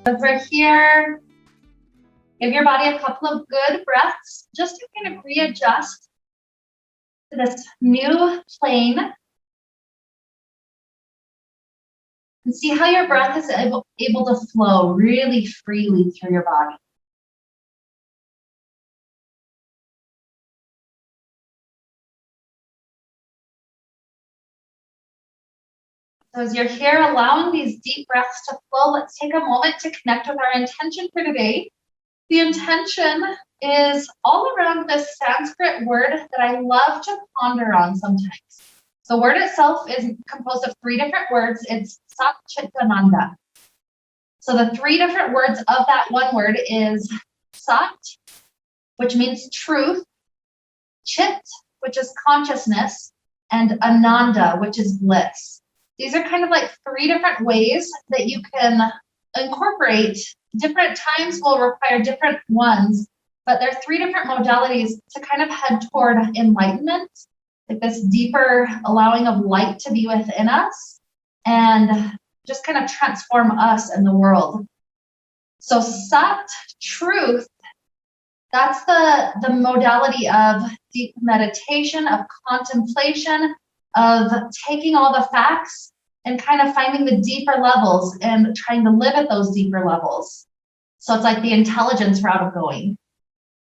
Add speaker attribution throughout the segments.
Speaker 1: As we're here, give your body a couple of good breaths just to kind of readjust to this new plane. And see how your breath is able to flow really freely through your body. So as you're here, allowing these deep breaths to flow, let's take a moment to connect with our intention for today. The intention is all around this Sanskrit word that I love to ponder on sometimes. The word itself is composed of 3 different words. It's Sat, Chit, Ananda. So the 3 different words of that one word is Sat, which means truth, Chit, which is consciousness, and Ananda, which is bliss. These are kind of like 3 different ways that you can incorporate. Different times will require different ones, but there are 3 different modalities to kind of head toward enlightenment, like this deeper allowing of light to be within us and just kind of transform us and the world. So Sat, truth, that's the modality of deep meditation, of contemplation, of taking all the facts and kind of finding the deeper levels and trying to live at those deeper levels. So it's like the intelligence route of going.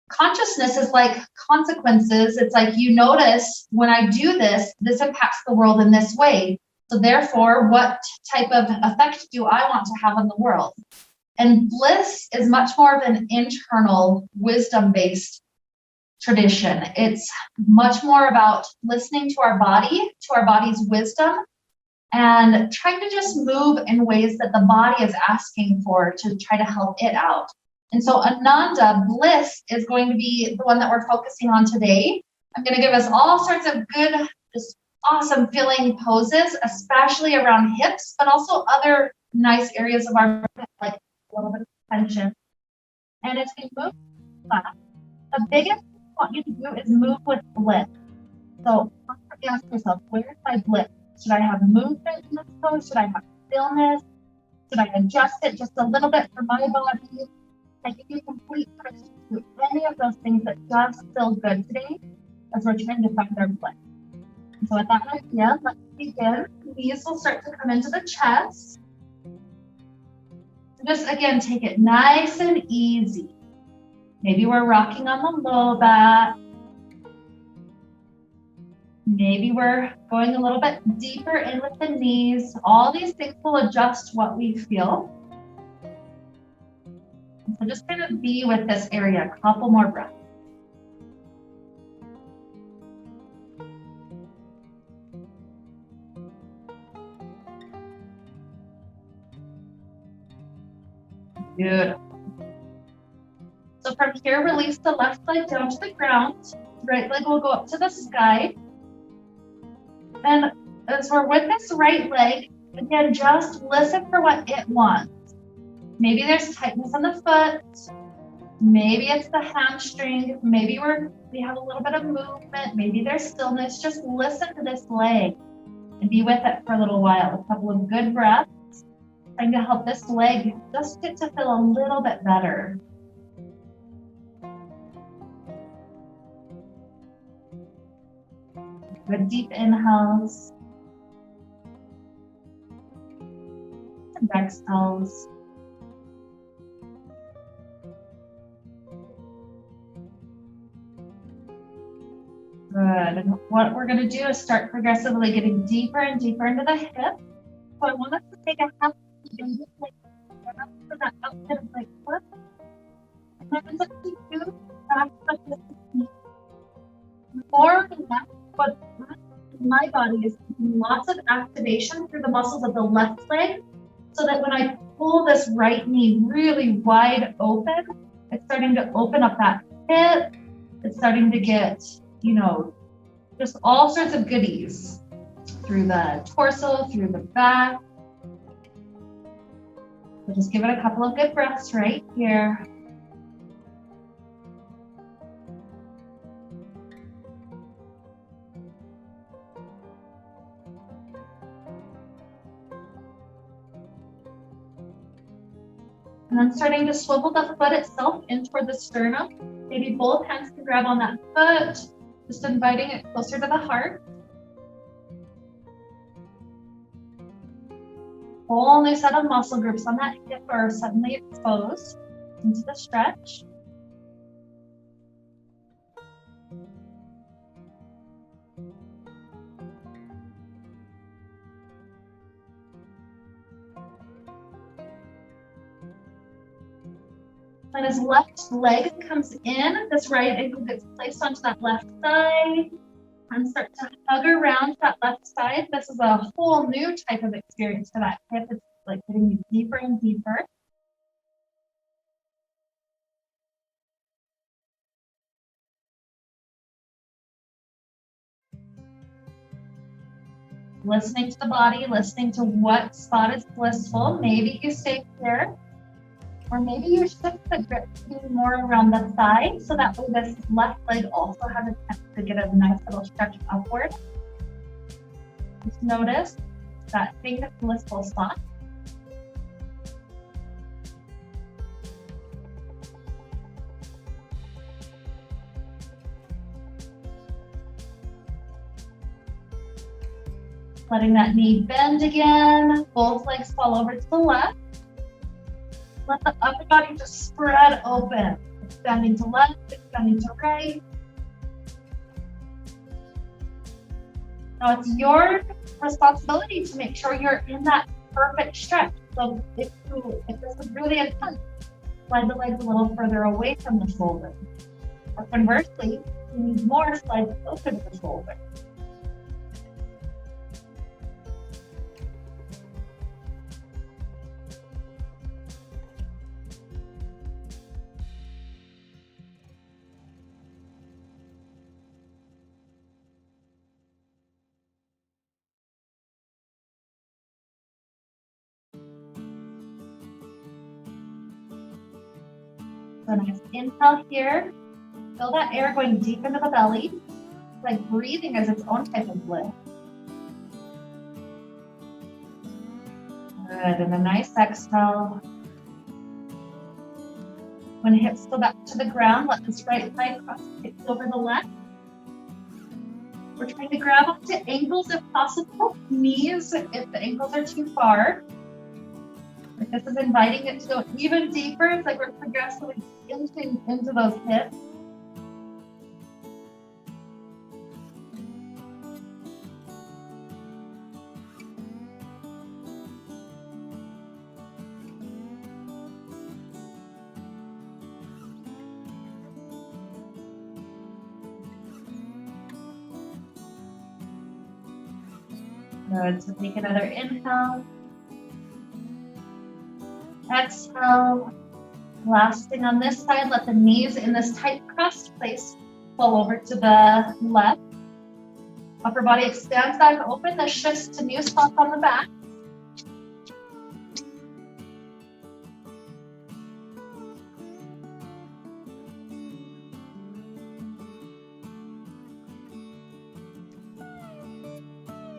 Speaker 1: Consciousness is like consequences. It's like you notice when I do this, this impacts the world in this way. So therefore, what type of effect do I want to have on the world? And bliss is much more of an internal wisdom-based tradition. It's much more about listening to our body, to our body's wisdom, and trying to just move in ways that the body is asking for to try to help it out. And so Ananda, bliss, is going to be the one that we're focusing on today. I'm going to give us all sorts of good, just awesome feeling poses, especially around hips, but also other nice areas of our body, like a little bit of tension. And it's going to move fast. The biggest thing I want you to do is move with bliss. So constantly ask yourself, where's my bliss? Should I have movement in this pose? Should I have stillness? Should I adjust it just a little bit for my body? I give you complete permission to do any of those things that just feel good today as we're trying to find our bliss. So with that idea, let's begin. Knees will start to come into the chest. Just again, take it nice and easy. Maybe we're rocking on the low back. Maybe we're going a little bit deeper in with the knees. All these things will adjust what we feel. So just kind of be with this area, a couple more breaths. Beautiful. So from here, release the left leg down to the ground. Right leg will go up to the sky. And as we're with this right leg, again, just listen for what it wants. Maybe there's tightness on the foot. Maybe it's the hamstring. Maybe we have a little bit of movement. Maybe there's stillness. Just listen to this leg and be with it for a little while. A couple of good breaths, trying to help this leg just get to feel a little bit better. Good deep inhales and exhales. Good. And what we're going to do is start progressively getting deeper and deeper into the hip. So I want us to take a half and just like for that outfit of like foot. And then just do back like this. More than that, but my body is lots of activation through the muscles of the left leg, so that when I pull this right knee really wide open, it's starting to open up that hip. It's starting to get, just all sorts of goodies through the torso, through the back. So just give it a couple of good breaths right here. And then starting to swivel the foot itself in toward the sternum. Maybe both hands can grab on that foot, just inviting it closer to the heart. Whole new set of muscle groups on that hip are suddenly exposed into the stretch. And as left leg comes in, this right ankle gets placed onto that left thigh and start to hug around that left side. This is a whole new type of experience for that hip. It's like getting you deeper and deeper. Listening to the body, listening to what spot is blissful. Maybe you stay here. Or maybe you shift the grip to be more around the thigh, so that way this left leg also has a chance to get a nice little stretch upward. Just notice that big blissful spot. Letting that knee bend again, both legs fall over to the left. Let the upper body just spread open. Extending to left, extending to right. Now it's your responsibility to make sure you're in that perfect stretch. So if this is really intense, slide the legs a little further away from the shoulder. Or conversely, if you need more, slide closer to the shoulder. So nice inhale here. Feel that air going deep into the belly. It's like breathing is its own type of bliss. Good, and a nice exhale. When hips go back to the ground, let this right thigh cross hips over the left. We're trying to grab onto ankles if possible, knees if the ankles are too far. This is inviting it to go even deeper. It's like we're progressively inching into those hips. Good, so take another inhale. Exhale. Last thing on this side, let the knees in this tight crossed place fall over to the left. Upper body expands back open. This shifts to new spots on the back.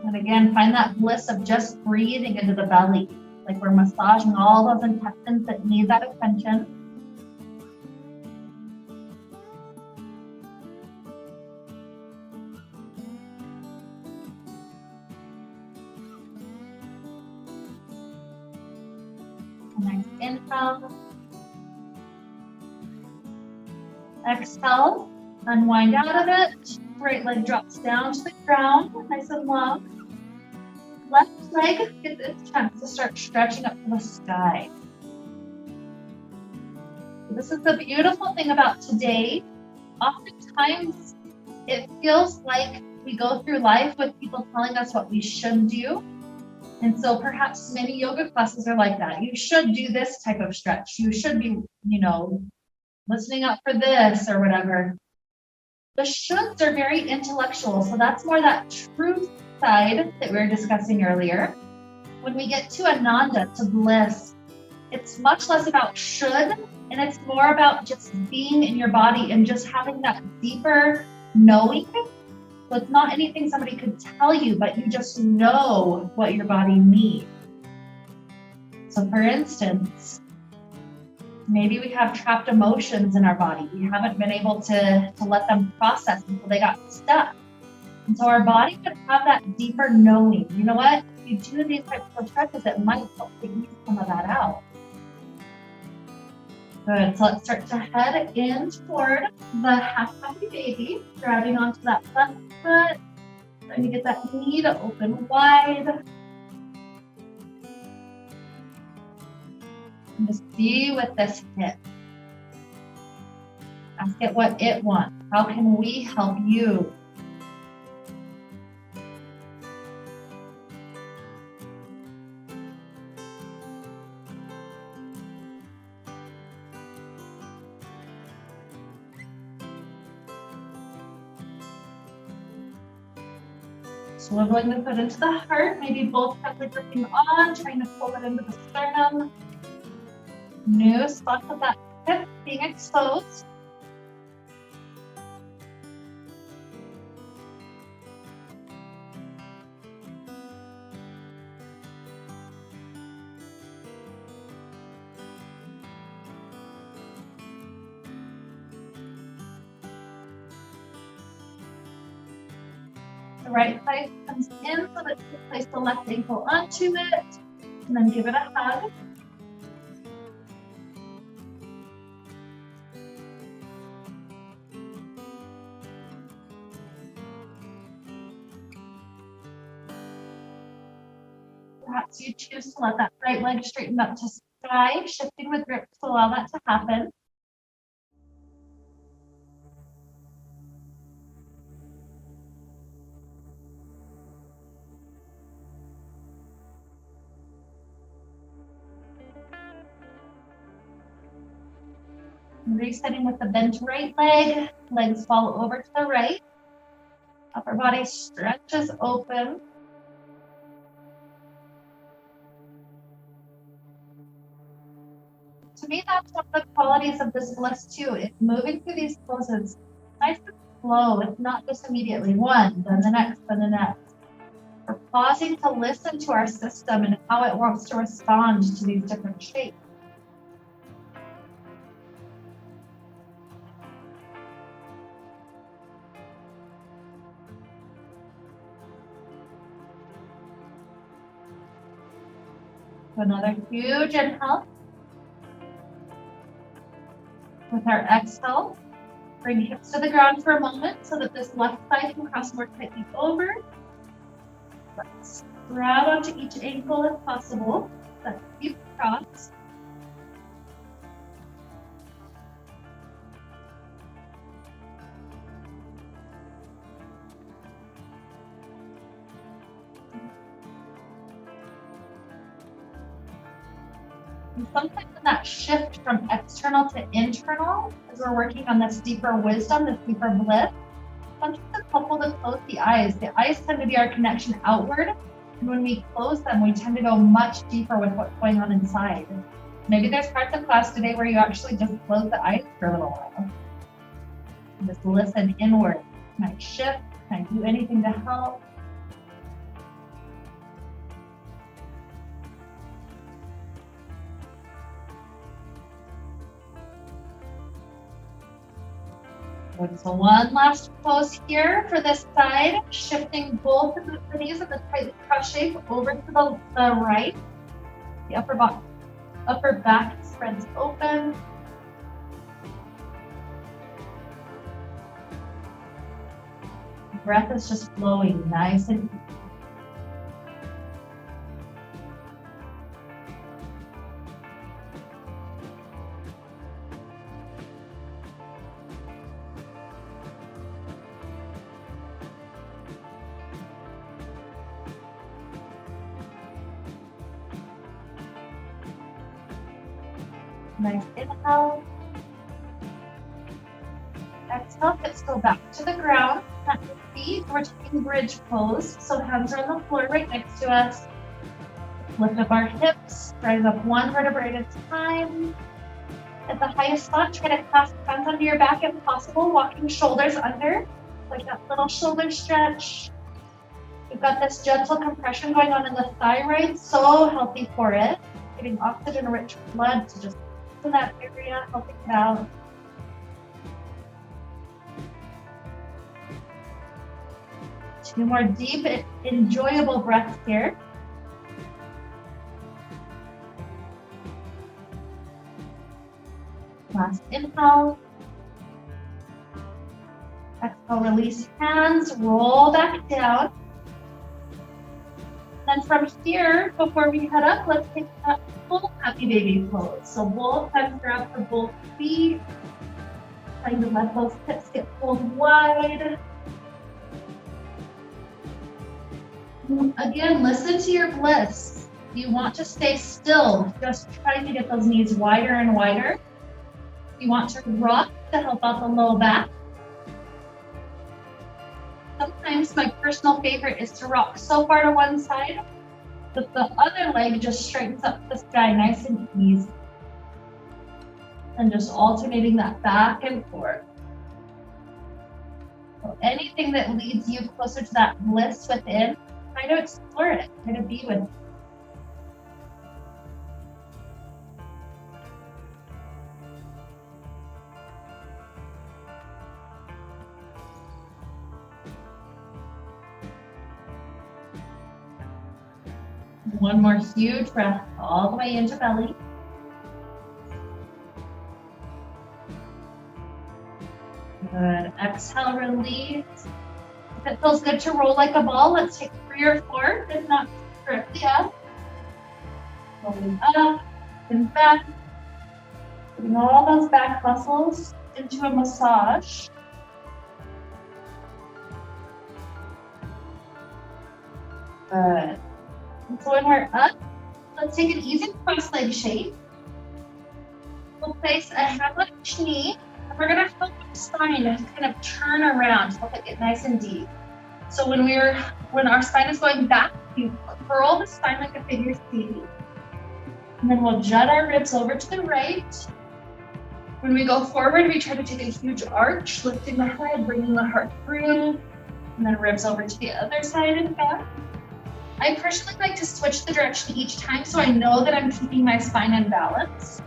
Speaker 1: And again, find that bliss of just breathing into the belly. Like we're massaging all those intestines that need that attention. A nice inhale. Exhale. Unwind out of it. Right leg drops down to the ground, nice and low. Left leg gets its chance to start stretching up to the sky. This is the beautiful thing about today. Oftentimes, it feels like we go through life with people telling us what we should do. And so perhaps many yoga classes are like that. You should do this type of stretch. You should be, listening up for this or whatever. The shoulds are very intellectual. So that's more that truth side that we were discussing earlier. When we get to Ananda, to bliss, it's much less about should, and it's more about just being in your body and just having that deeper knowing. So it's not anything somebody could tell you, but you just know what your body needs. So for instance, Maybe we have trapped emotions in our body. We haven't been able to let them process until they got stuck. And so our body could have that deeper knowing. You know what? If you do these types of stretches, it might help to ease some of that out. Good. So let's start to head in toward the half happy baby, grabbing onto that front foot. Trying to get that knee to open wide. And just be with this hip. Ask it what it wants. How can we help you? Swiveling the foot into the heart, maybe both hands are gripping on, trying to pull it into the sternum. New spots of that hip being exposed. The right side comes in so that you place the left ankle onto it, and then give it a hug. Perhaps you choose to let that right leg straighten up to sky, shifting with grip to allow that to happen. Resetting with the bent right leg, legs fall over to the right. Upper body stretches open. To me, that's one of the qualities of this bliss too. It's moving through these poses nice and slow. It's not just immediately one, then the next, then the next. We're pausing to listen to our system and how it wants to respond to these different shapes. Another huge inhale. With our exhale, bring hips to the ground for a moment so that this left side can cross more tightly over. Let's sprout onto each ankle if possible. That deep cross. And sometimes in that shift from external to internal, as we're working on this deeper wisdom, this deeper bliss, sometimes it's helpful to close the eyes. The eyes tend to be our connection outward. And when we close them, we tend to go much deeper with what's going on inside. Maybe there's parts of class today where you actually just close the eyes for a little while. And just listen inward. Can I shift? Can I do anything to help? Good. So one last pose here for this side, shifting both of the knees in the tightly cross shape over to the right. The upper back spreads open. The breath is just flowing nice and easy. Nice inhale. Exhale, hips go back to the ground. Plant your feet. We're taking bridge pose. So hands are on the floor right next to us. Lift up our hips. Rise up one vertebrae at a time. At the highest spot, try to clasp hands under your back if possible. Walking shoulders under, like that little shoulder stretch. We've got this gentle compression going on in the thyroid. So healthy for it. Getting oxygen-rich blood to just to that area, helping it out. Two more deep, enjoyable breaths here. Last inhale. Exhale, release hands, roll back down. Then from here, before we head up, let's take that full happy baby pose. So both hands are up for both feet. Trying to let those hips get pulled wide. Again, listen to your bliss. You want to stay still, just trying to get those knees wider and wider. You want to rock to help out the low back. Sometimes my personal favorite is to rock so far to one side that the other leg just straightens up the sky nice and easy. And just alternating that back and forth. So anything that leads you closer to that bliss within, try to explore it, try to be with it. One more huge breath all the way into belly. Good. Exhale, release. If it feels good to roll like a ball, let's take 3 or 4. If not, directly up. Rolling up and back. Putting all those back muscles into a massage. Good. And so when we're up, let's take an easy cross leg shape. We'll place a hand on each knee, and we're gonna help our spine to kind of turn around, help it get nice and deep. So when our spine is going back, you curl the spine like a figure C. And then we'll jut our ribs over to the right. When we go forward, we try to take a huge arch, lifting the head, bringing the heart through, and then ribs over to the other side and back. I personally like to switch the direction each time so I know that I'm keeping my spine in balance.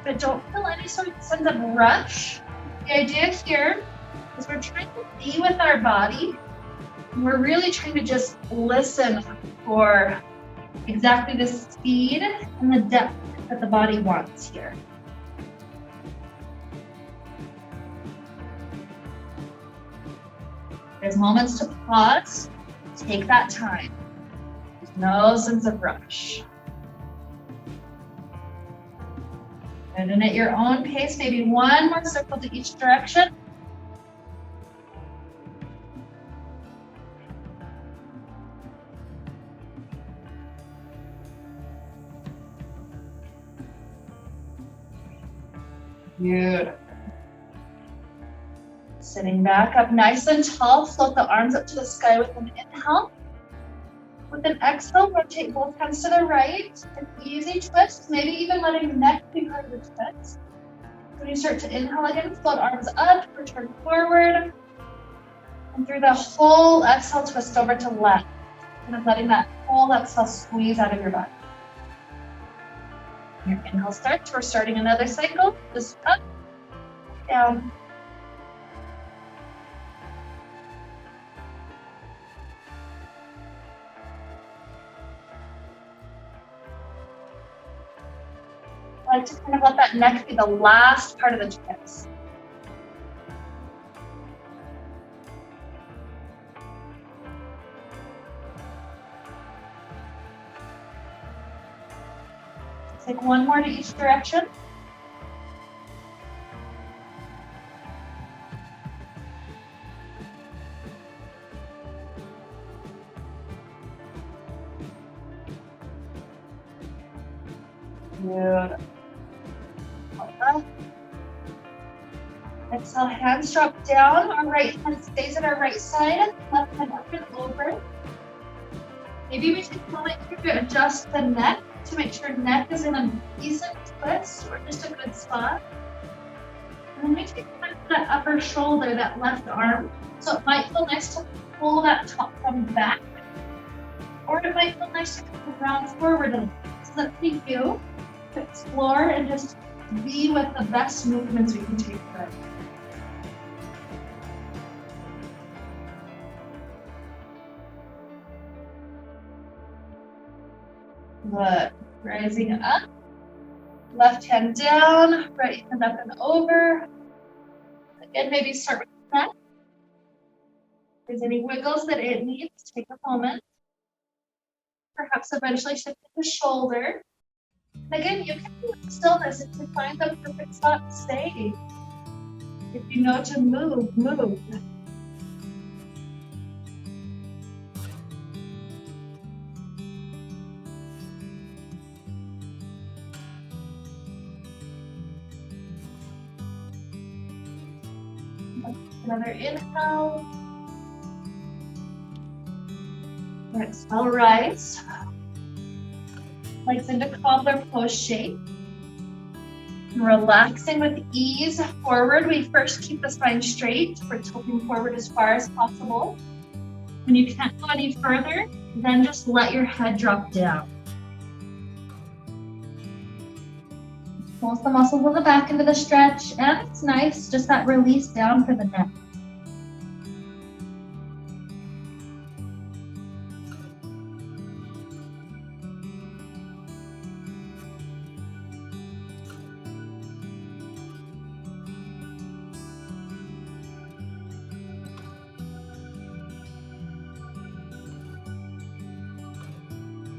Speaker 1: But don't feel any sort of sense of rush. The idea here is we're trying to be with our body. And we're really trying to just listen for exactly the speed and the depth that the body wants here. There's moments to pause. Take that time. There's no sense of rush. And then at your own pace, maybe one more circle to each direction. Beautiful. Sitting back up nice and tall, float the arms up to the sky with an inhale. With an exhale, rotate both hands to the right. An easy twist, maybe even letting the neck be part of the twist. When you start to inhale again, float arms up, return forward. And through the whole exhale, twist over to left. Kind of letting that whole exhale squeeze out of your body. Your inhale starts, we're starting another cycle. Just up, down. I like to kind of let that neck be the last part of the twist. Take one more to each direction. Beautiful. Exhale, hands drop down. Our right hand stays at our right side, left hand up and over. Maybe we take a moment here to adjust the neck to make sure neck is in a decent twist or just a good spot. And then we take that upper shoulder, that left arm. So it might feel nice to pull that top from back, or it might feel nice to come around forward a little. So that's you. explore and just be with the best movements we can take for it. Good. Rising up. Left hand down, right hand up and over. Again, maybe start with the neck. If there's any wiggles that it needs, take a moment. Perhaps eventually shift to the shoulder. And again, you can do it in stillness if you find the perfect spot to stay. If you know to move, move. Another inhale. Exhale, rise. Legs into cobbler pose shape. And relaxing with ease forward. We first keep the spine straight. We're tilting forward as far as possible. When you can't go any further, then just let your head drop down. Pulse the muscles of the back into the stretch, and it's nice, just that release down for the neck.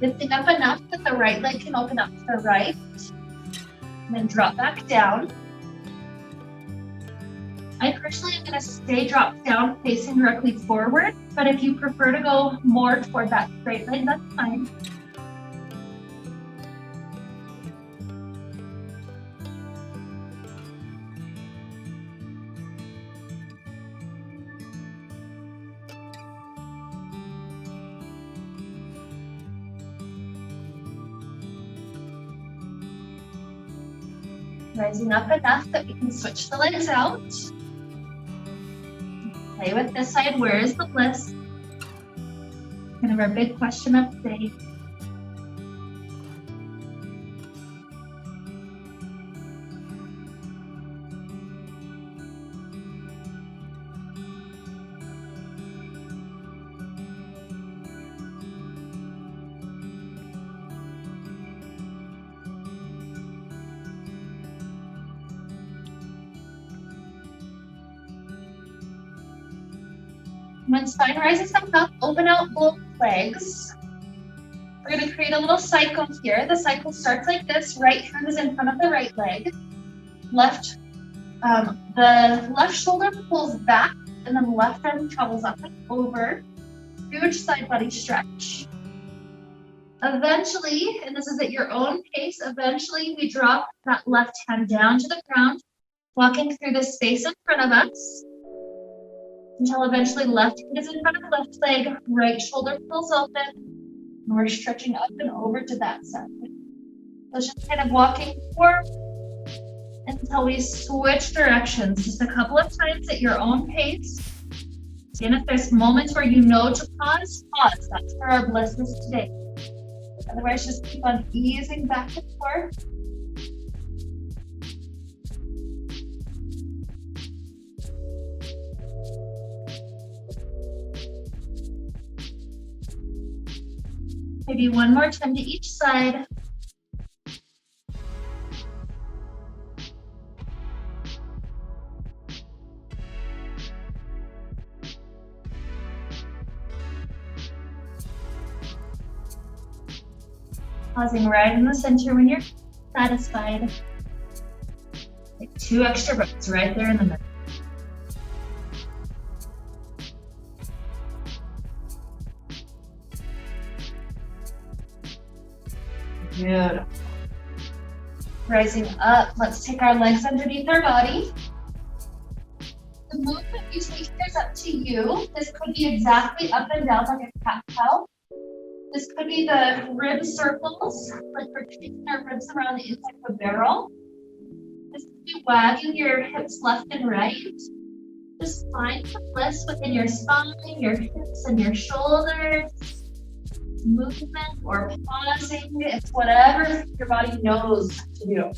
Speaker 1: Lifting up enough that the right leg can open up to the right. And then drop back down. I personally am going to stay dropped down facing directly forward, but if you prefer to go more toward that straight leg, that's fine. Rising up enough that we can switch the legs out. Play with this side, where is the bliss? Kind of our big question of the day. When spine rises up, open out both legs. We're going to create a little cycle here. The cycle starts like this. Right hand is in front of the right leg. The left shoulder pulls back, and then the left arm travels up and over. Huge side body stretch. Eventually, and this is at your own pace, eventually we drop that left hand down to the ground, walking through the space in front of us, until eventually left hand is in front of left leg, right shoulder pulls open, and we're stretching up and over to that side. So just kind of walking forward until we switch directions, just a couple of times at your own pace. And if there's moments where you know to pause, pause. That's where our bliss is today. Otherwise, just keep on easing back and forth. Maybe one more time to each side. Pausing right in the center when you're satisfied. Like 2 extra breaths right there in the middle. Beautiful. Rising up, let's take our legs underneath our body. The movement you take here is up to you. This could be exactly up and down like a cat-cow. This could be the rib circles, like we're taking our ribs around the inside of a barrel. This could be wagging your hips left and right. Just find the bliss within your spine, your hips, and your shoulders. movement or pausing. It's whatever your body knows to do.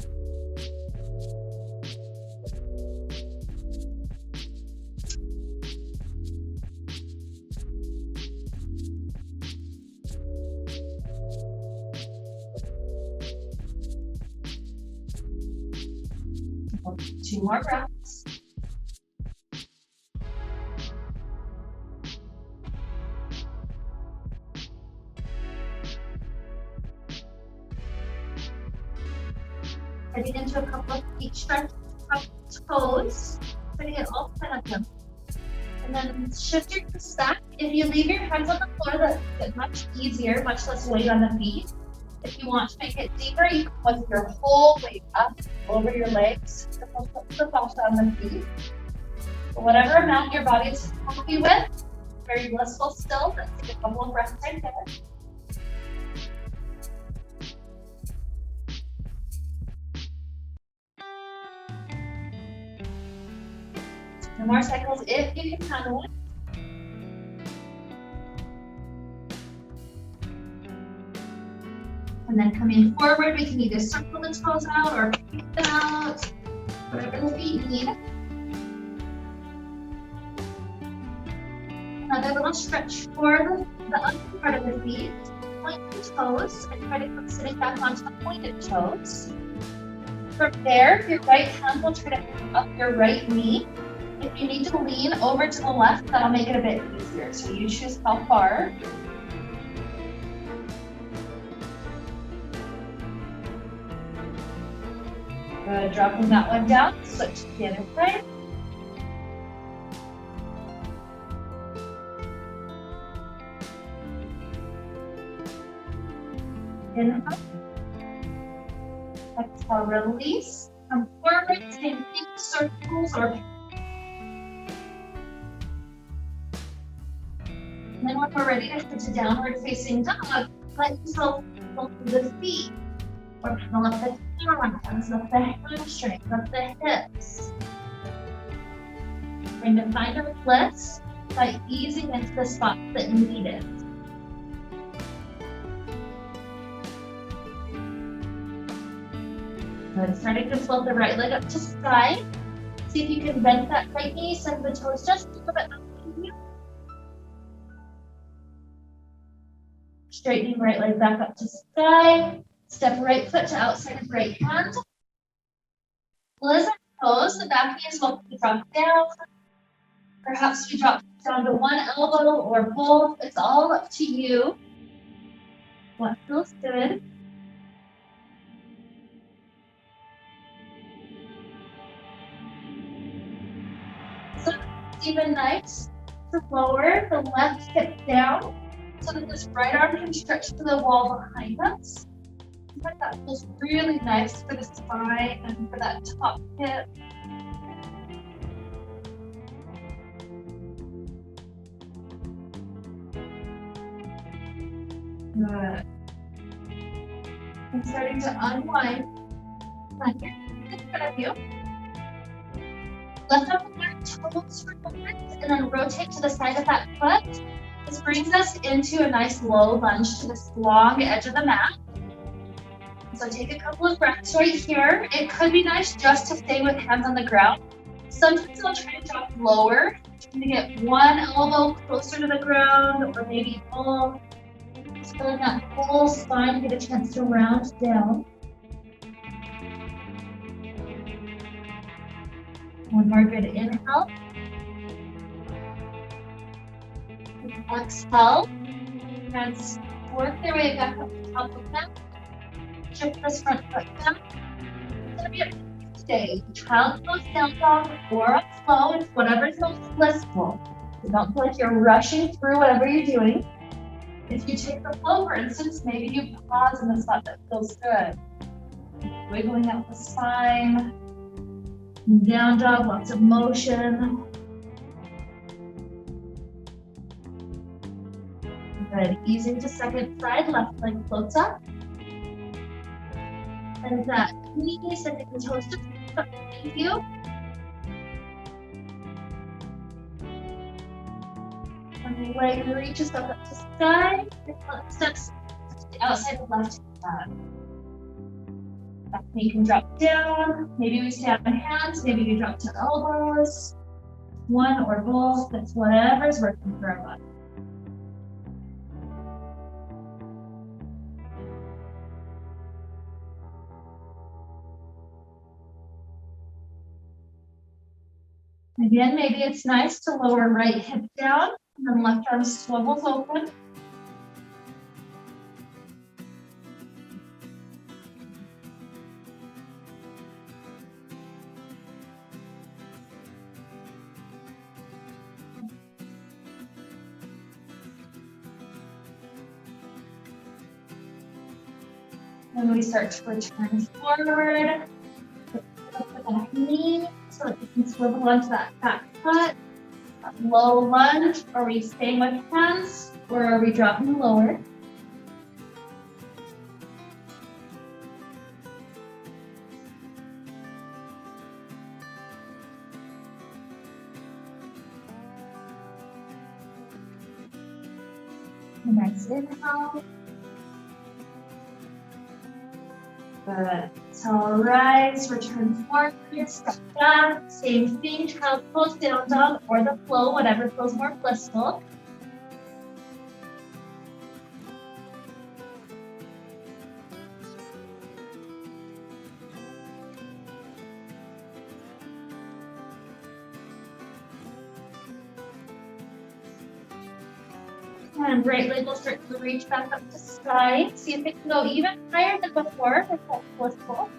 Speaker 1: Two more breaths. Heading into a couple of feet stretches from toes. Try to get all 10 of them. And then shift your hips back. If you leave your hands on the floor, that's much easier, much less weight on the feet. If you want to make it deeper, you can put your whole weight up over your legs. Put the fascia on the feet. So whatever amount your body is happy with, very blissful still. Let's take a couple of breaths right there. Two more cycles if you can handle it. And then coming forward, we can either circle the toes out or kick them out, whatever the feet need. Another little stretch for the upper part of the feet. Point the toes and try to come sitting back onto the pointed toes. From there, your right hand will try to pick up your right knee. If you need to lean over to the left, that'll make it a bit easier. So you choose how far. Good, dropping that one down, switch to the other side. Inhale. Exhale, release. Come forward, same thing, circles or. And then when we're ready to get to downward facing dog, let yourself go through the feet. Or pedal up the arms, up the hamstrings, up the hips. We're going to find our bliss by easing into the spots that need it. Good. Starting to float the right leg up to sky. See if you can bend that right knee, send the toes just a little bit up to you. Straightening right leg back up to sky. Step right foot to outside of right hand. Lizard pose, the back knee is welcome to drop down. Perhaps we drop down to one elbow or both. It's all up to you. What feels good. So it's even nice to lower the left hip down so that this right arm can stretch to the wall behind us. That feels really nice for the spine and for that top hip. Good. And starting to unwind. Plant your feet in front of you. Lift up the back toes for a moment and then rotate to the side of that foot. This brings us into a nice low lunge to this long edge of the mat. So take a couple of breaths right here. It could be nice just to stay with hands on the ground. Sometimes I'll try to drop lower, trying to get one elbow closer to the ground or maybe both. Just feeling that whole spine get a chance to round down. One more good inhale. Exhale. Hands work their way back up to the top of the mat. Shift this front foot down. It's going to be a today. Child pose, down dog, or a flow. It's whatever's most blissful. So don't feel like you're rushing through whatever you're doing. If you take the flow, for instance, maybe you pause in the spot that feels good. Wiggling out the spine. Down dog, lots of motion. Good. Easing to second side, left leg floats up. And that knee, sending the toes to behind you. Coming leg reaches up to sky. Steps to the outside of left hand. Back knee can drop down. Maybe we stay on hands. Maybe you drop to elbows. One or both. That's whatever's working for our body. Again, maybe it's nice to lower right hip down and then left arm swivels open. Then we start to return forward. Put the back knee so that you can swivel onto that back foot. Low lunge. Are we staying with hands or are we dropping lower? Nice inhale. Good. So rise, return forward, step back, same thing, child pose, down dog, or the flow, whatever feels more blissful. And right leg will start to reach back up to sky. See if it can go even higher than before. If that's blissful.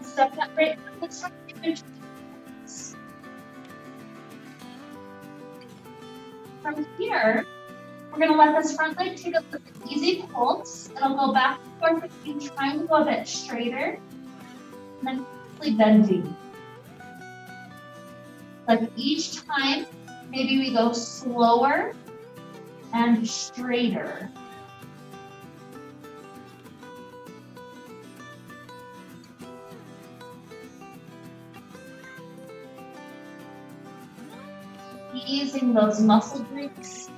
Speaker 1: Step that right foot. Let's start to finish. From here, we're going to let this front leg take a easy pulse. It'll go back and forth between trying to go a bit straighter and then quickly bending. Like each time, maybe we go slower and straighter. Easing those muscle groups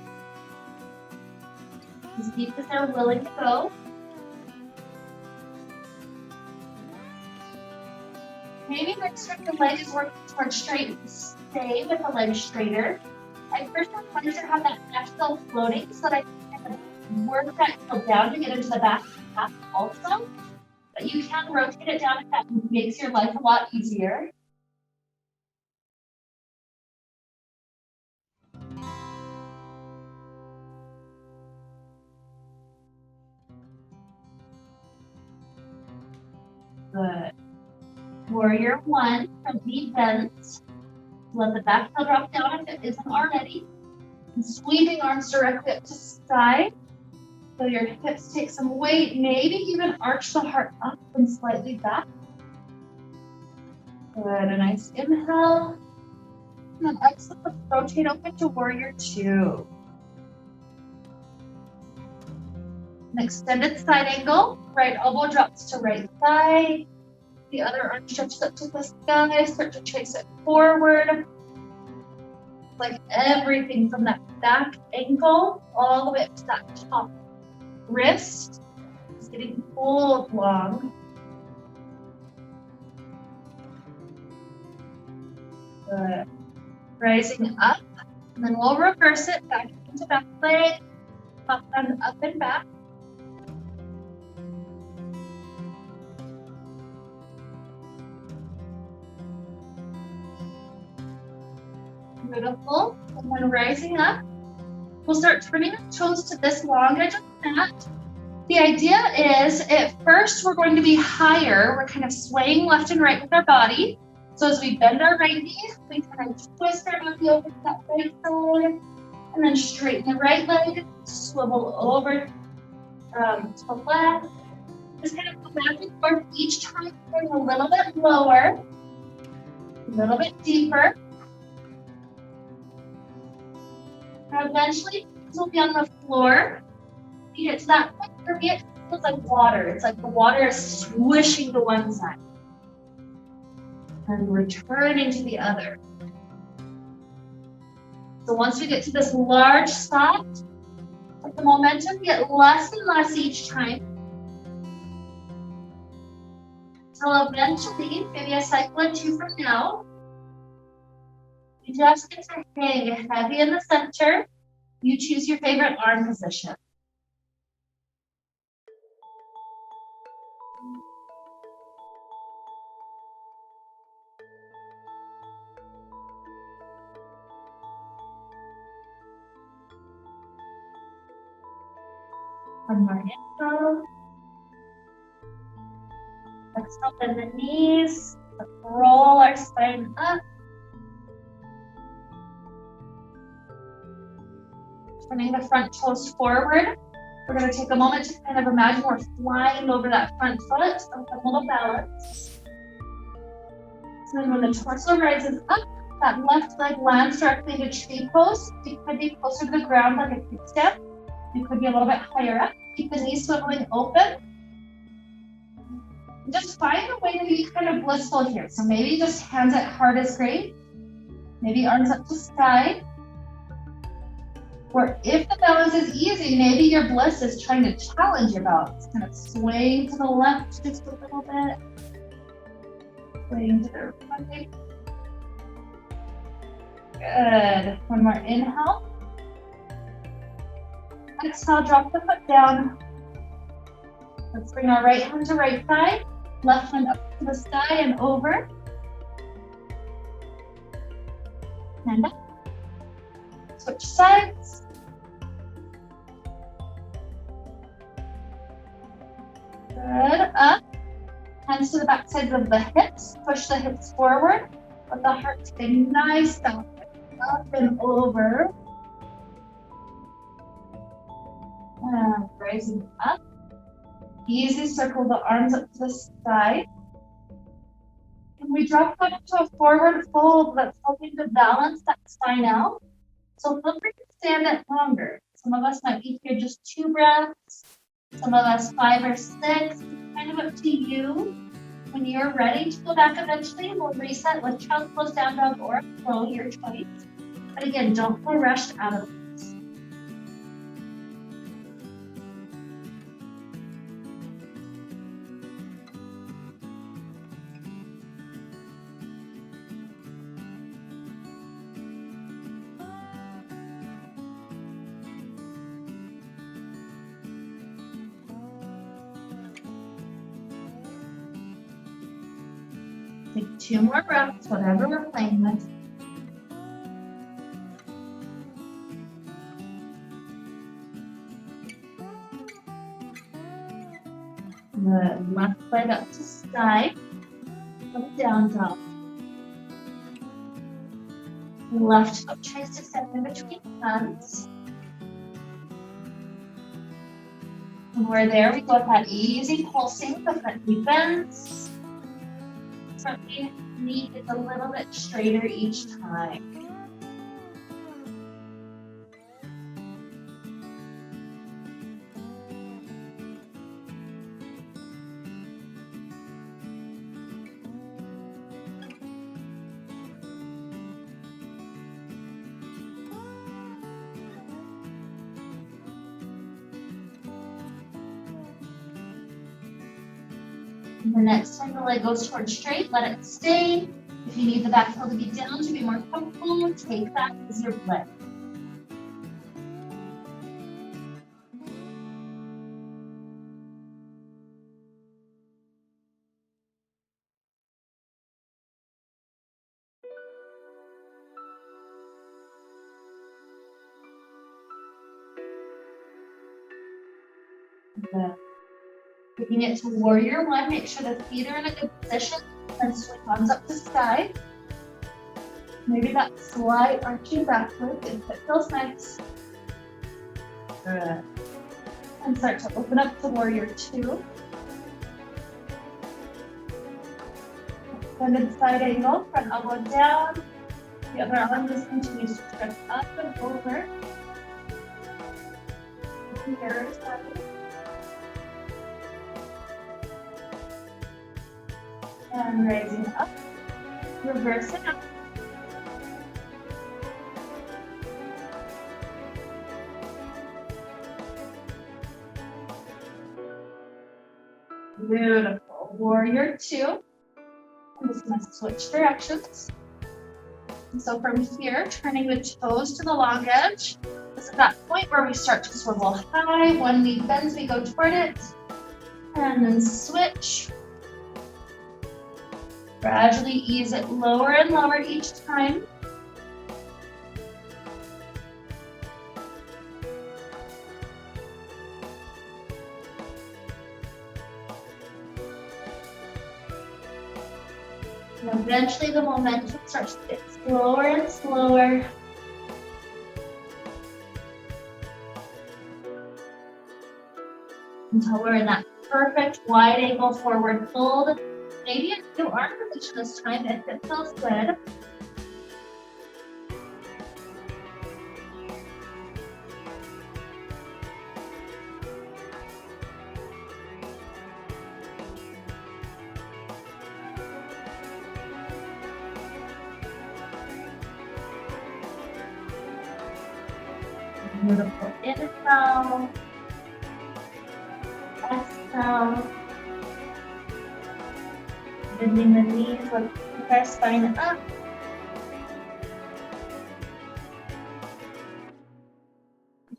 Speaker 1: as deep as they're willing to go. Maybe next time the leg is working towards straight, stay with the leg straighter. I first want to have that back heel floating so that I can work that heel down to get into the back half also. But you can rotate it down if that makes your life a lot easier. Good. Warrior one, front knee bends. Let the back heel drop down if it isn't already. And sweeping arms directly up to sky. So your hips take some weight, maybe even arch the heart up and slightly back. Good, a nice inhale. And then exhale, let's rotate open to warrior two. An extended side angle. Right elbow drops to right thigh. The other arm stretches up to the sky. Start to chase it forward. Like everything from that back ankle all the way up to that top wrist is getting pulled long. Good. Rising up, and then we'll reverse it back into back leg, up and back. Beautiful. And then rising up, we'll start turning our toes to this long edge of the mat. The idea is at first we're going to be higher. We're kind of swaying left and right with our body. So as we bend our right knee, we kind of twist our body over to that right side and then straighten the right leg, swivel over to the left. Just kind of go back and forth each time, going a little bit lower, a little bit deeper. And eventually, this will be on the floor. You get to that point, for me, it feels like water. It's like the water is swishing to one side and returning to the other. So once we get to this large spot, the momentum get less and less each time. So eventually, maybe a cycle or two from now, you just get to hang heavy in the center. You choose your favorite arm position. One more inhale. Let's open the knees. Let's roll our spine up. Turning the front toes forward. We're going to take a moment to kind of imagine we're flying over that front foot with a little balance. So then when the torso rises up, that left leg lands directly into tree pose. You could be closer to the ground like a kickstand. You could be a little bit higher up. Keep the knees swiveling open. Just find a way to be kind of blissful here. So maybe just hands at heart is great. Maybe arms up to sky. Or if the balance is easy, maybe your bliss is trying to challenge your balance. Kind of swaying to the left just a little bit. Swaying to the right. Good. One more inhale. Exhale, drop the foot down. Let's bring our right hand to right side. Left hand up to the sky and over. And up. Switch sides. Good. Up. Hands to the back sides of the hips. Push the hips forward. Let the heart stay nice down. Up and over. And rising up. Easy circle the arms up to the side. And we drop up to a forward fold that's helping to balance that spine out. So feel free to stand it longer. Some of us might be here just 2 breaths. Some of us 5 or 6. It's kind of up to you. When you're ready to go back eventually, we'll reset with child's pose, down dog, or flow, your choice. But again, don't feel rushed out of this. Take 2 more breaths, whatever we're playing with. The left leg up to side, come down dog. Left foot tries to step in between hands. When we're there, we go with that easy pulsing, the front knee bends. Front knee is a little bit straighter each time. The next time the leg goes towards straight, let it stay. If you need the back heel to be down to be more comfortable, take that as your breath. Good. Taking it to warrior 1, make sure the feet are in a good position, and swing arms up to sky. Maybe that slight arching backward if it feels nice. Good. And start to open up to warrior 2. Extended side angle, front elbow down. The other arm just continues to stretch up and over. Here is that. And raising up, reversing up. Beautiful. Warrior two. I'm just going to switch directions. And so from here, turning the toes to the long edge. This is that point where we start to swivel high. One knee bends, we go toward it. And then switch. Gradually ease it lower and lower each time. And eventually the momentum starts to get slower and slower. Until we're in that perfect wide angle forward fold. Maybe a new arm position this time if it feels good. Beautiful. Inhale. Exhale. Bending the knees, let's keep our spine up.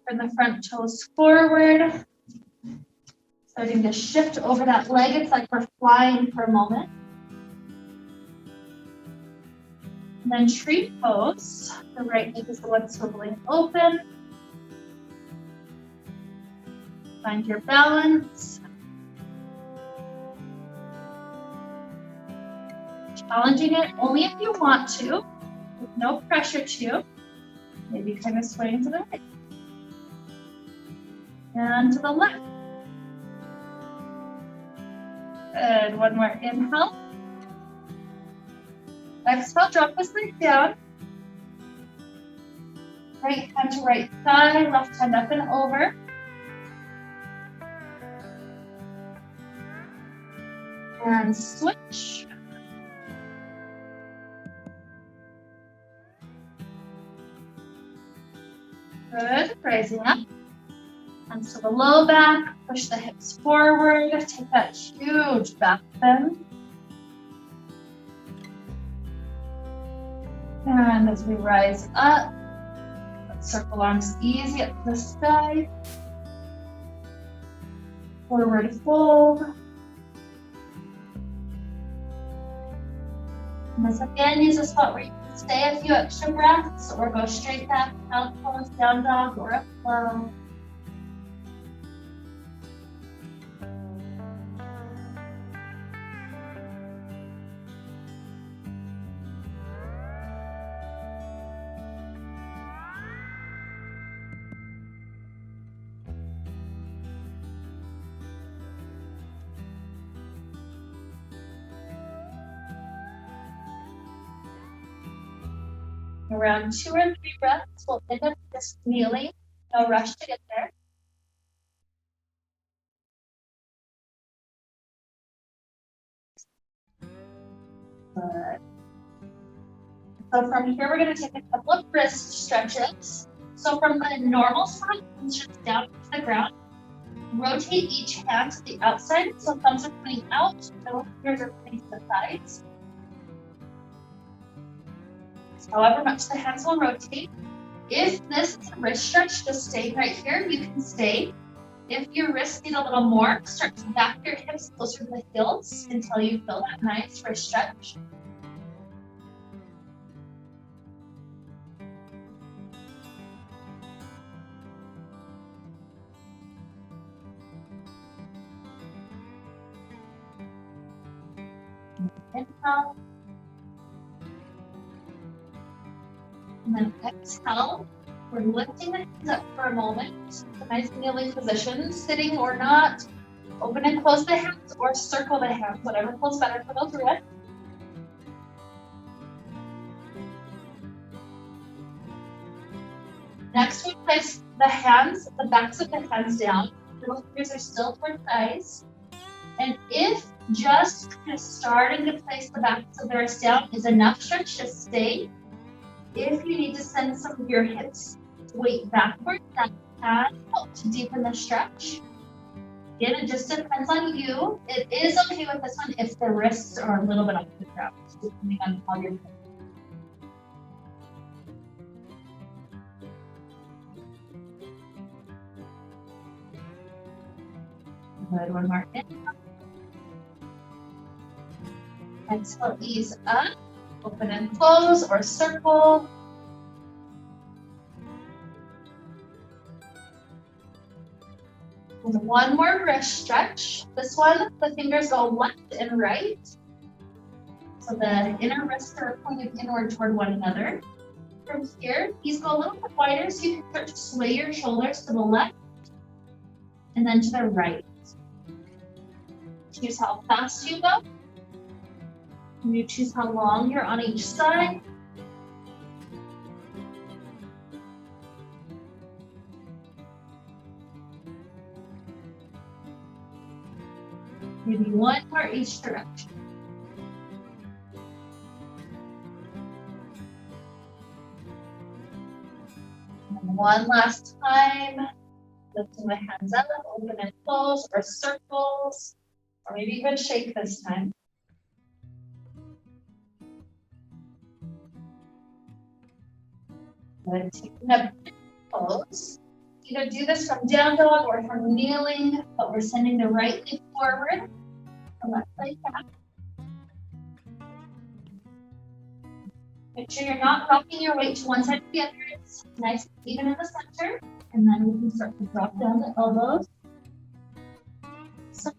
Speaker 1: Bring the front toes forward. Starting to shift over that leg. It's like we're flying for a moment. And then tree pose. The right leg is the one swiveling open. Find your balance. Challenging it only if you want to, with no pressure to. Maybe kind of swaying to the right. And to the left. Good. One more inhale. Exhale, drop this leg down. Right hand to right thigh, left hand up and over. And switch. Good, rising up. And so the low back, push the hips forward, take that huge back bend. And as we rise up, let's circle arms easy up to the sky. Forward fold. And this again is a spot where you can stay a few extra breaths or go straight back, out pose, down dog, or up flow. Around 2 or 3 breaths, we'll end up just kneeling. No rush to get there. Good. So from here, we're going to take a couple of wrist stretches. So from the normal side, just down to the ground. Rotate each hand to the outside, so thumbs are pointing out, middle fingers are pointing to the sides. However much the hands will rotate. If this is a wrist stretch, just stay right here, you can stay. If your wrists need a little more, start to back your hips closer to the heels until you feel that nice wrist stretch. Inhale. And then exhale. We're lifting the hands up for a moment. A nice kneeling position, sitting or not. Open and close the hands or circle the hands, whatever feels better for those wrists. Next, we place the hands, the backs of the hands down. Middle fingers are still toward thighs. And if just kind of starting to place the backs of the wrists down is enough stretch, just stay. If you need to send some of your hips weight backward, that can help to deepen the stretch. Again, it just depends on you. It is okay with this one if the wrists are a little bit off the ground, depending on how you're doing. Good, one more in. Exhale, ease up, open and close or circle. And one more wrist stretch. This one, the fingers go left and right. So the inner wrists are pointed inward toward one another. From here, these go a little bit wider so you can start to sway your shoulders to the left and then to the right. Choose how fast you go. And you choose how long you're on each side. Maybe one more each direction. And one last time. Lifting the hands up, open and close, or circles, or maybe even shake this time. Good. Taking a pose. Either do this from down dog or from kneeling, but we're sending the right leg forward, the left leg back. Make sure you're not rocking your weight to one side or the other. It's nice and even in the center. And then we can start to drop down the elbows. So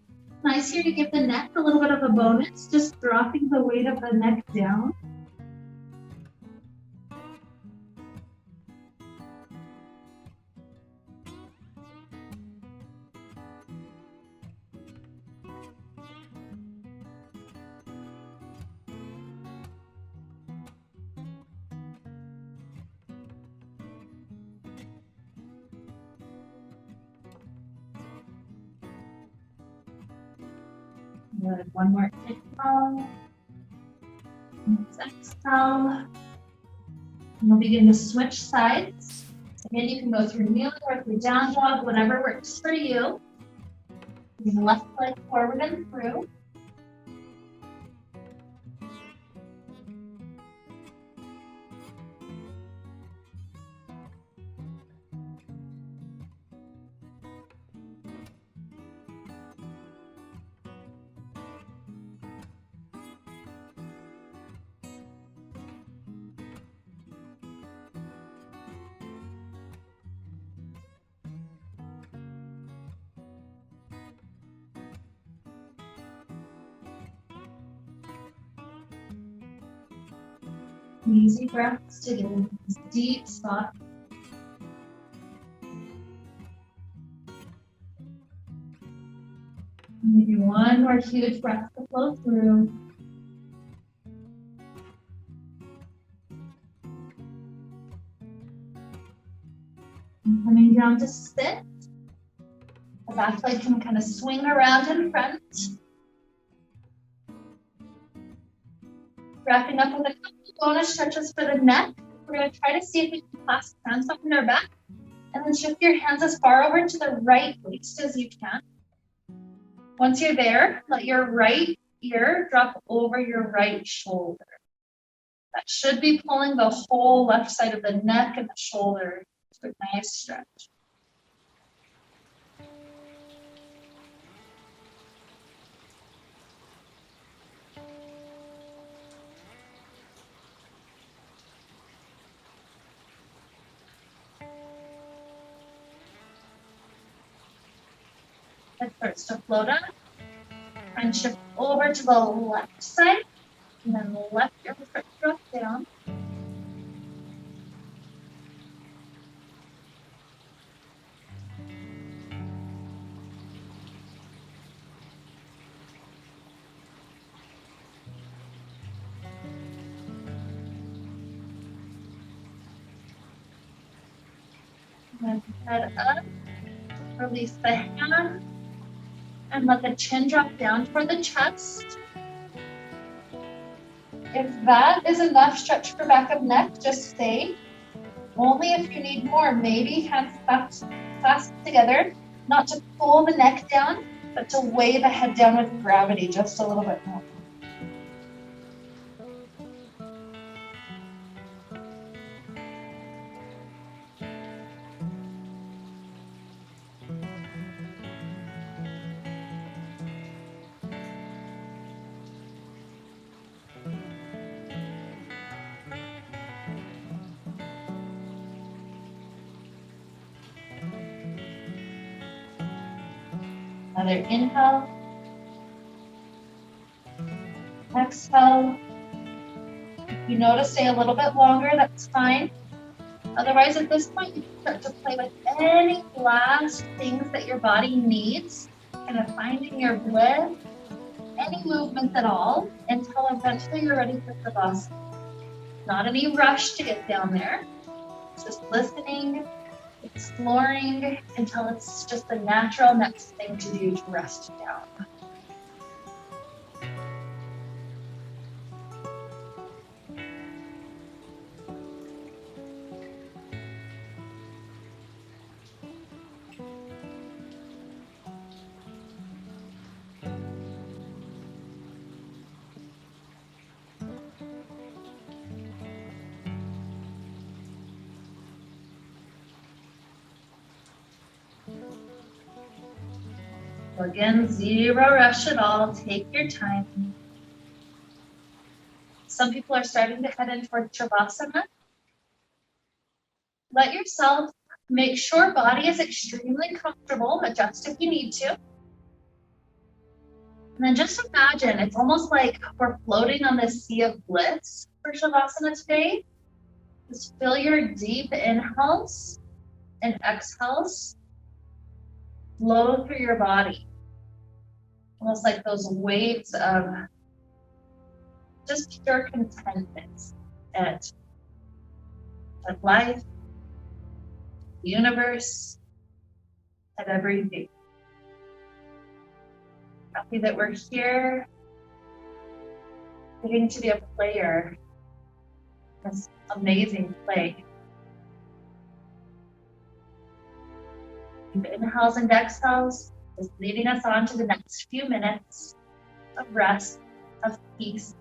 Speaker 1: nice here to give the neck a little bit of a bonus, just dropping the weight of the neck down. Good. One more inhale. Exhale. And we'll begin to switch sides. Again, you can go through kneeling or through down dog, whatever works for you. Bring the left leg forward and through. Easy breaths to get into this deep spot. Maybe one more huge breath to flow through. And coming down to sit. The back leg can kind of swing around in front. Wrapping up with a couple bonus stretches for the neck. We're going to try to see if we can clasp hands up in our back and then shift your hands as far over to the right waist as you can. Once you're there, let your right ear drop over your right shoulder. That should be pulling the whole left side of the neck and the shoulder to a nice stretch. It starts to float up and shift over to the left side, and then the left ear will start to drop down. And head up, release the hand. And let the chin drop down toward the chest. If that is enough stretch for back of neck, just stay. Only if you need more, maybe hands clasped together. Not to pull the neck down, but to weigh the head down with gravity just a little bit more. Another inhale. Exhale. If you notice, stay a little bit longer, that's fine. Otherwise, at this point, you can start to play with any last things that your body needs, kind of finding your bliss, any movements at all, until eventually you're ready for Savasana. Not any rush to get down there. It's just listening, exploring, until it's just the natural next thing to do to rest down. So again, zero rush at all. Take your time. Some people are starting to head in toward Shavasana. Let yourself make sure body is extremely comfortable. Adjust if you need to. And then just imagine, it's almost like we're floating on this sea of bliss for Shavasana today. Just feel your deep inhales and exhales flow through your body. Almost like those waves of just pure contentment at life, the universe, at everything. Happy that we're here, getting to be a player in this amazing play. Deep inhales and exhales is leading us on to the next few minutes of rest, of peace.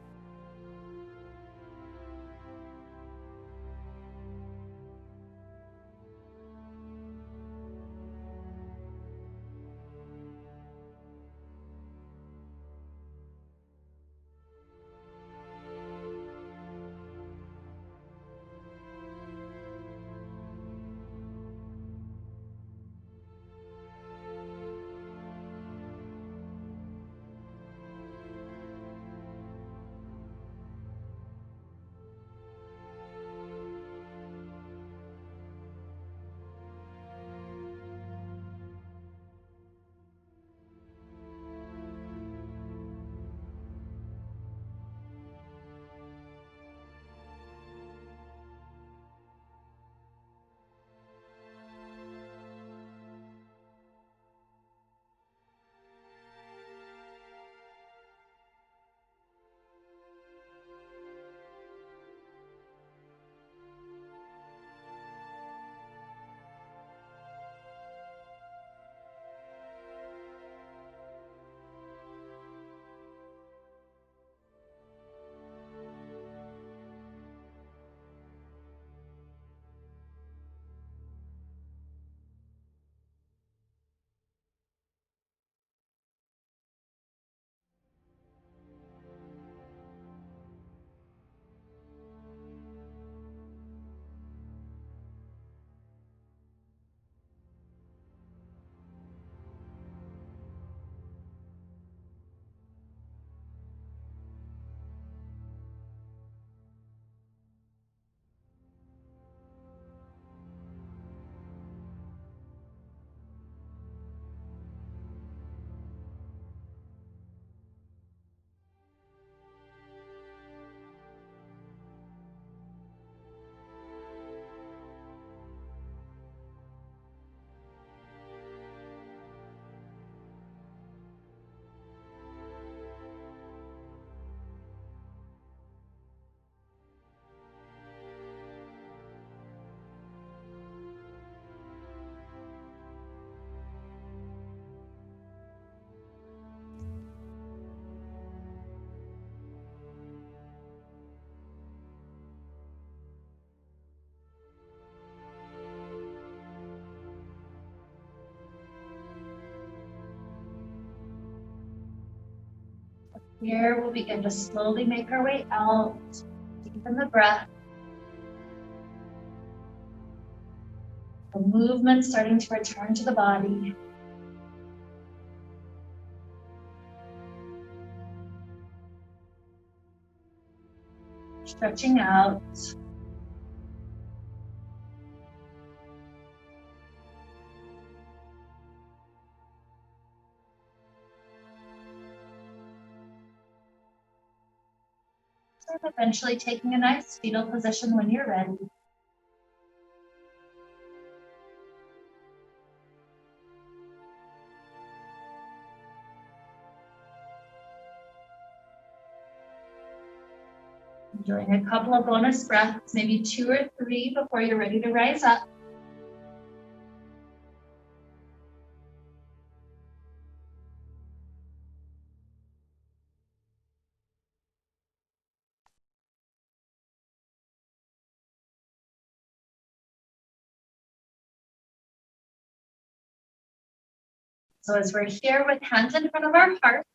Speaker 1: Here we'll begin to slowly make our way out, deepen the breath. The movement starting to return to the body. Stretching out. And eventually taking a nice fetal position when you're ready. Doing a couple of bonus breaths, maybe 2 or 3 before you're ready to rise up. So as we're here with hands in front of our heart,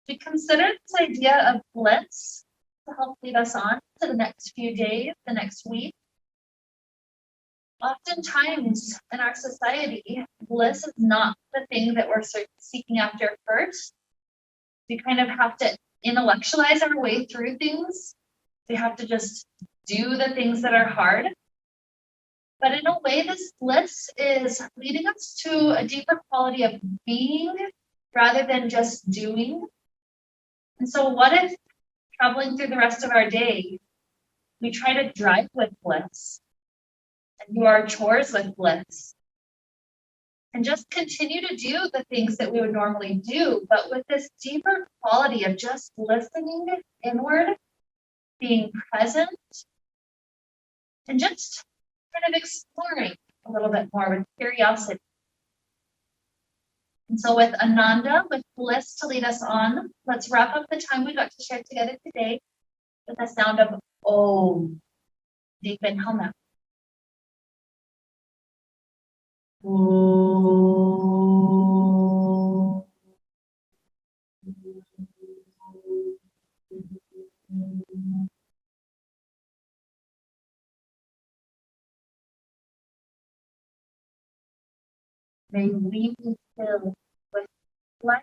Speaker 1: we consider this idea of bliss to help lead us on to the next few days, the next week. Oftentimes in our society, bliss is not the thing that we're seeking after first. We kind of have to intellectualize our way through things. We have to just do the things that are hard. But in a way, this bliss is leading us to a deeper quality of being rather than just doing. And so what if traveling through the rest of our day, we try to drive with bliss and do our chores with bliss and just continue to do the things that we would normally do, but with this deeper quality of just listening inward, being present, and just kind of exploring a little bit more with curiosity. And so with Ananda, with bliss to lead us on, let's wrap up the time we got to share together today with the sound of Om. Deep inhale now. Om. May we be filled with light